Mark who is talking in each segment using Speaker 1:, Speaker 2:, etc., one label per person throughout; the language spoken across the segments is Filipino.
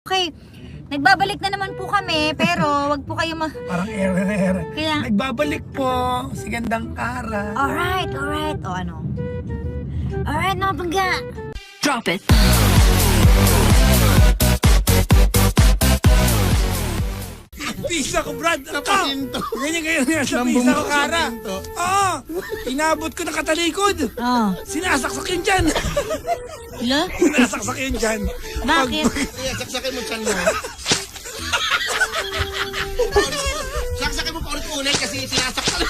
Speaker 1: Okay, nagbabalik na naman po kami, pero wag po kayo
Speaker 2: Parang error.
Speaker 1: Kaya...
Speaker 2: Nagbabalik po si Gandang Kara.
Speaker 1: Alright. O ano? Alright, mga bangga.
Speaker 3: Drop it.
Speaker 2: Pisa ko, Brad.
Speaker 4: Napahinto.
Speaker 2: Ganyan sa pisa ko, Kara. Oo. Inabot ko na katalikod.
Speaker 1: Oh.
Speaker 2: Sinasaksak yun dyan.
Speaker 1: Hello?
Speaker 2: Sinasaksak yun dyan.
Speaker 1: Bakit?
Speaker 4: Kaya saksakin mo chan mo. Saksakin mo paulit-ulit kasi sinasaktan.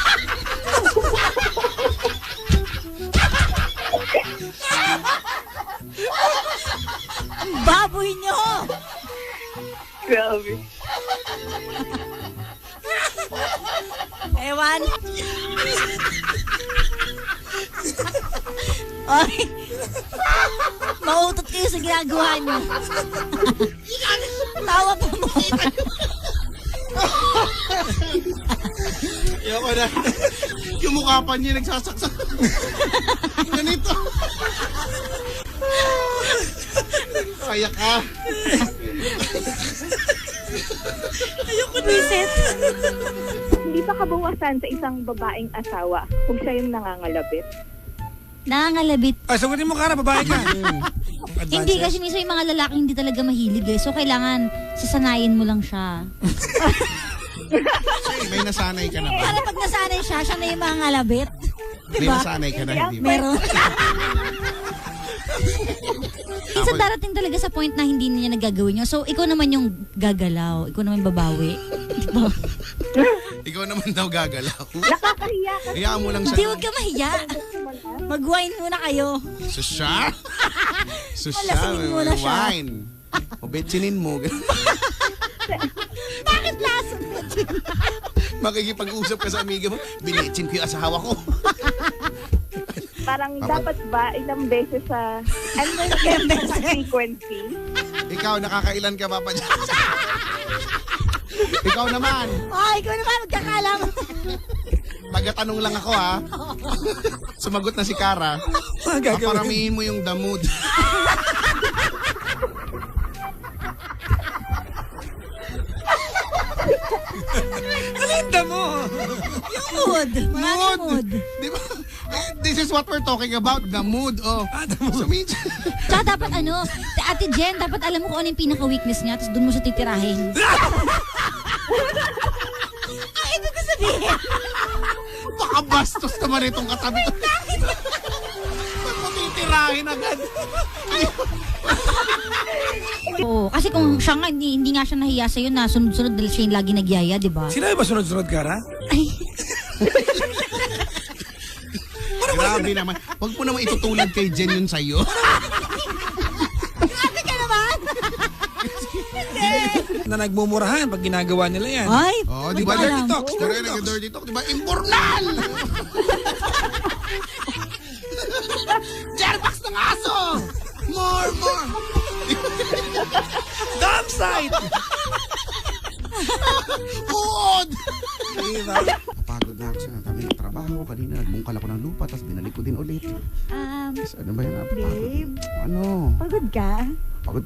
Speaker 1: Baboy nyo!
Speaker 5: Grabe.
Speaker 1: Ewan. Oy. Mautot kayo sa ginagawa nyo. Tawa pa mo.
Speaker 4: Ayoko na. Yung mukha pa niya nagsasaksak. Ganito. Kaya ka.
Speaker 1: Ayoko niset.
Speaker 5: Hindi ba kabawasan sa isang babaeng asawa kung siya yung nangangalabit?
Speaker 1: Nangangalabit.
Speaker 2: Ay, sagutin mo, Kara. Babae ka.
Speaker 1: Hindi kasi minsan yung mga lalaki hindi talaga mahilig eh. So kailangan sasanayin mo lang siya.
Speaker 4: May nasanay ka na ba?
Speaker 1: Para pag nasanay siya, siya na yung mga ngalabit.
Speaker 4: May
Speaker 1: Diba?
Speaker 4: nasanay ka na, hindi ba?
Speaker 1: Meron. Minsan darating talaga sa point na hindi niya nagagawin yun. So, ikaw naman yung gagalaw. Ikaw naman babawi. Diba?
Speaker 4: Ikaw naman daw gagalaw.
Speaker 5: Nakakahiya ka.
Speaker 4: Hayaan mo lang
Speaker 1: Hindi,
Speaker 4: siya.
Speaker 1: huwag ka mahiya. Mag-wine muna kayo.
Speaker 4: Susya? Susya,
Speaker 1: Palasingin muna siya.
Speaker 4: wine. O betsinin mo.
Speaker 1: Bakit lason mo?
Speaker 4: Makikipag-usap ka sa amiga mo, binitsin ko yung asawa ko.
Speaker 5: Parang dapat ba ilang beses sa ano yung frequency?
Speaker 4: Ikaw, nakakailan ka, Papa Diyos? Ikaw naman.
Speaker 1: Ay, ikaw naman, magkakalam.
Speaker 4: Tagatanong lang ako, ha? Sumagot na si Kara. Paparamihin mo yung damod.
Speaker 2: Kalinda mo.
Speaker 1: Yung mood. Mga mood.
Speaker 4: Di ba? This is what we're talking about, the mood. Oh.
Speaker 2: The mood.
Speaker 4: So, minsan,
Speaker 1: Tsaka dapat ano, Ate Jen, dapat alam mo kung ano yung pinaka-weakness niya, tapos doon mo siya titirahin. Ang ibig ko sabihin.
Speaker 4: baka bastos naman itong katabi ko. Ba't mo titirahin agad?
Speaker 1: Oo, kasi kung siya nga, hindi nga siya nahiya sa'yo na sunod-sunod dahil siya yung lagi nagyaya, di ba?
Speaker 2: Sila ba sunod-sunod, Kara?
Speaker 1: Ay,
Speaker 4: Grabe naman. Huwag mo naman itutulad kay Jen yun sa'yo.
Speaker 1: grabe ka naman!
Speaker 2: Na nagmumurahan pag ginagawa nila yan.
Speaker 1: Ay,
Speaker 4: Oh, di ba?
Speaker 1: wala
Speaker 4: Dirty
Speaker 1: alam.
Speaker 4: talks. Dirty talks. Dirty talks. Di ba? Imbornal! Jerbox ng aso! More!
Speaker 2: Dump site!
Speaker 4: Uod!
Speaker 2: Diba?
Speaker 4: Pagod na ako sa dami ng trabaho. Kanina nagbungkal ako ng lupa tapos binalik ko din ulit. Ano ba yan?
Speaker 5: Babe,
Speaker 4: Ano?
Speaker 5: pagod ka?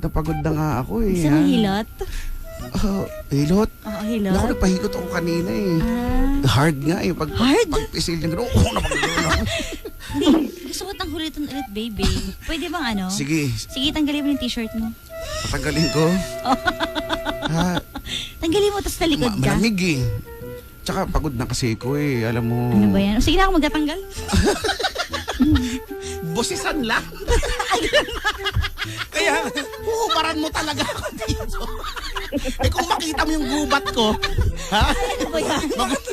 Speaker 4: Pagod na nga ako eh.
Speaker 1: Gusto mo hilot?
Speaker 4: Hilot?
Speaker 1: Oo, hilot.
Speaker 4: Naku, nagpahilot ako kanina eh. Hard nga eh.
Speaker 1: Hard?
Speaker 4: Pagpisil niya gano'n. Oo, napagano'n.
Speaker 1: Hindi, gusto ko tang hulitan ulit, baby. Pwede bang ano?
Speaker 4: Sige,
Speaker 1: Sige, tanggalin mo yung t-shirt mo.
Speaker 4: patanggalin ko. Ha,
Speaker 1: Tanggalin mo, tapos talikod ka.
Speaker 4: malamig eh. Tsaka pagod na kasi ko eh. Alam mo.
Speaker 1: Ano ba yan? Sige na ako magtatanggal.
Speaker 4: Bosisan lang.
Speaker 2: Kaya,
Speaker 4: Huhubaran mo talaga ako dito. Eh kung makita mo yung gubat ko, ha?
Speaker 1: Ano ba yan?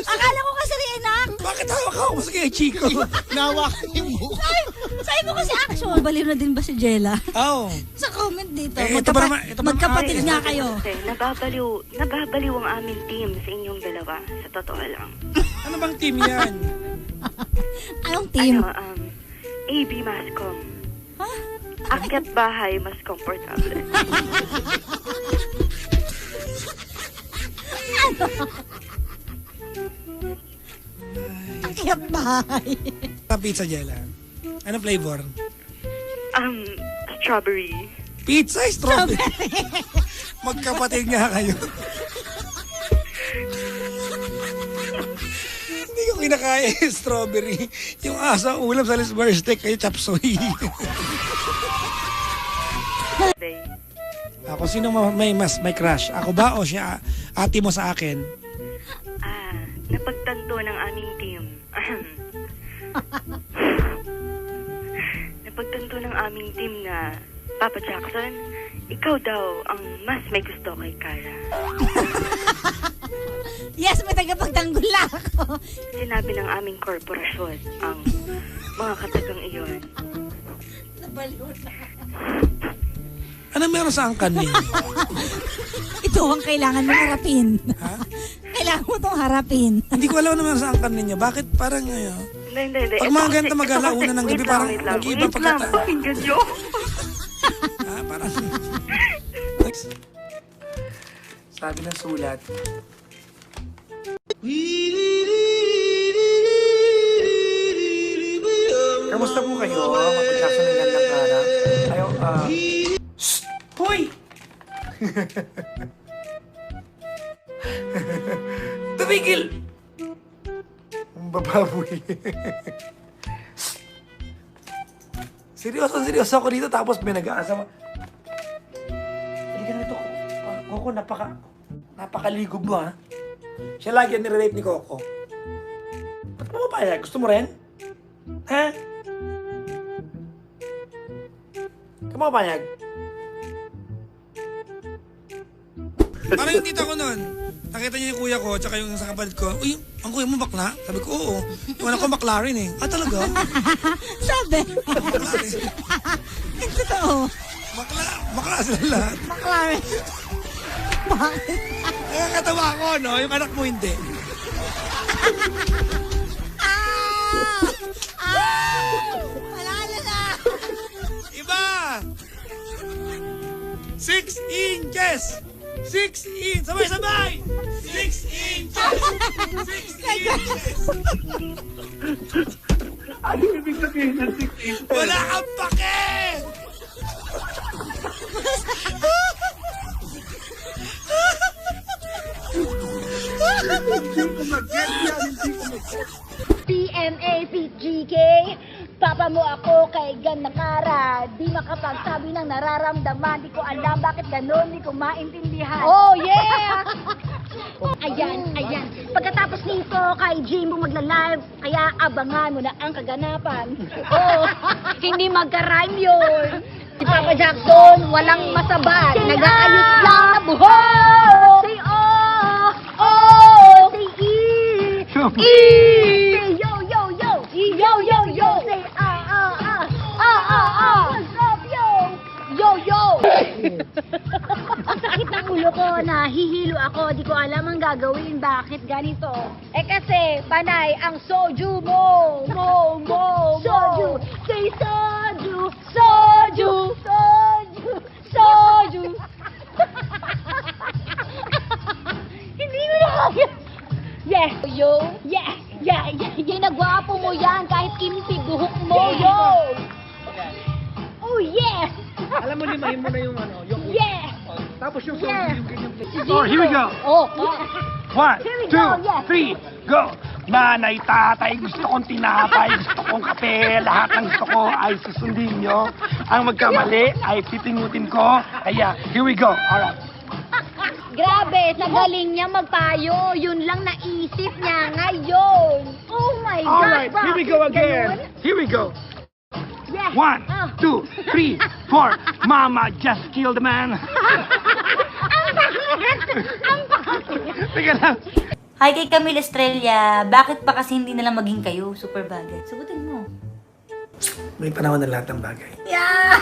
Speaker 1: Akala ko kasi reenact.
Speaker 2: bakit hawak ako sa kay Chico?
Speaker 4: Nawakan yung buka.
Speaker 1: Sabi mo kasi action. Baliw na din ba si Jella?
Speaker 2: Oo.
Speaker 1: Sa comment dito.
Speaker 2: Eh, ito ba naman- ito ba-
Speaker 1: magkapatid nga kayo.
Speaker 6: Kasi nababaliw ang aming team sa inyong dalawa. Sa totoo lang.
Speaker 2: Ano bang team yan?
Speaker 1: Anong team?
Speaker 6: AB Mascom. Akyat bahay, mas komportable.
Speaker 1: Akyat bahay.
Speaker 2: Pizza Jella. Ano flavor?
Speaker 6: Strawberry.
Speaker 2: Pizza, strawberry. Magkapatid nga kayo. Hindi ko kinakaya yung strawberry. Yung asa ulam sa Lisbon steak kayo chop suey. Ako, sino may crush? Ako ba o siya? Ate mo sa akin?
Speaker 6: Napagtanto ng aming team. Napagtanto ng aming team na Papa Jackson, ikaw daw ang mas may gusto kay Cara.
Speaker 1: Yes, may tagapagtanggol lang ako.
Speaker 6: Sinabi ng aming korporasyon ang mga katagang iyon.
Speaker 1: Nabaliw na.
Speaker 2: Ano meron sa angkan niya?
Speaker 1: Ito ang kailangan mo harapin.
Speaker 2: Ha?
Speaker 1: Kailangan mo itong harapin.
Speaker 2: Hindi ko alam ano meron sa angkan ninyo. Bakit parang ngayon?
Speaker 6: Hindi.
Speaker 2: Pag mga ganito mag-alauna ng gabi, parang nag-iba pagkata.
Speaker 6: Pakinggan nyo.
Speaker 2: Parang... Sabi ng sulat. Kamusta po kayo? Papa Jackson ng gandang Cara. Ayaw, Shh! Hoy! Tumigil! Ang bababoy. Seryoso ako dito tapos may nag-aasama. Hindi ka na ito. Coco, napakaligog mo ha. Siya lagi ang nire-rape ni Coco. Ba't mo mapayag? Gusto mo rin? Ha? Ka mo mapayag? Parang yung tita ko nun, nakita niya yung kuya ko, tsaka yung sa kapatid ko, uy, ang kuya mo bakla? Sabi ko, oo. Yung anak ko bakla rin eh. Ah, talaga?
Speaker 1: Sabi.
Speaker 2: Bakla rin.
Speaker 1: Yung totoo.
Speaker 2: Bakla sila lahat.
Speaker 1: Maklaro. Bakit?
Speaker 2: Nakakatawa ako, no? Yung anak mo hindi.
Speaker 1: Malala na.
Speaker 2: Iba! 6 inches! 6 inches! Sabay-sabay! 6 inches! 6 inches!
Speaker 3: Ano ibig sabihin ng 6 inches?
Speaker 2: Wala kang pake!
Speaker 3: Hindi ko mag-get yan, hindi ko mag-get.
Speaker 7: PMA, PGK, papa mo ako kay gandang Cara. Di makapagsabi ng nararamdaman. Di ko alam bakit ganun, di ko maintindihan. Oh, yeah! Ayan. Pagkatapos nito, kay Jimbo magla-live, kaya abangan mo na ang kaganapan. Oh, hindi magka-rhyme yun. Si Papa Jackson, walang masabat. Nag-aayos lang na buhok. Say oh, say say yo. Say what's up, yo. Ang sakit ng ulo ko, nahihilo ako, di ko alam ang gagawin, bakit ganito? Eh kasi, panay ang soju mo. Soju. Say soju. Hindi mo na kaya. Yes, yo. Yeah. Ginagwapo mo yan kahit kimpi buhok mo, yo. Oh, yeah.
Speaker 3: Alam mo, limahin mo na yung yung
Speaker 7: Yeah.
Speaker 3: tapos yung
Speaker 7: Yeah.
Speaker 3: yung ganyan.
Speaker 7: Oh,
Speaker 3: here we go.
Speaker 7: Oh.
Speaker 3: 1,
Speaker 7: Here we
Speaker 3: 2,
Speaker 7: go, yes.
Speaker 3: 3, go! Nanay, tatay, gusto kong tinapay, gusto kong kape, lahat ng gusto ko ay susundin nyo. Ang magkamali ay pipingutin ko. Kaya, here we go. Alright.
Speaker 7: Grabe, sa galing niya magpayo. Yun lang naisip niya ngayon. Oh my God,
Speaker 3: Alright, here we go
Speaker 7: bakit
Speaker 3: again.
Speaker 7: ganun?
Speaker 3: Here we go.
Speaker 7: Yeah.
Speaker 3: 1, 2, 3, 4. Mama just killed the man.
Speaker 7: Ang pangit.
Speaker 3: Teka lang.
Speaker 8: Hi kay Camille Estrella, bakit pa kasi hindi nalang maging kayo? Super bagay. Sagutin mo.
Speaker 2: May panahon na lahat ng bagay.
Speaker 8: Yeah!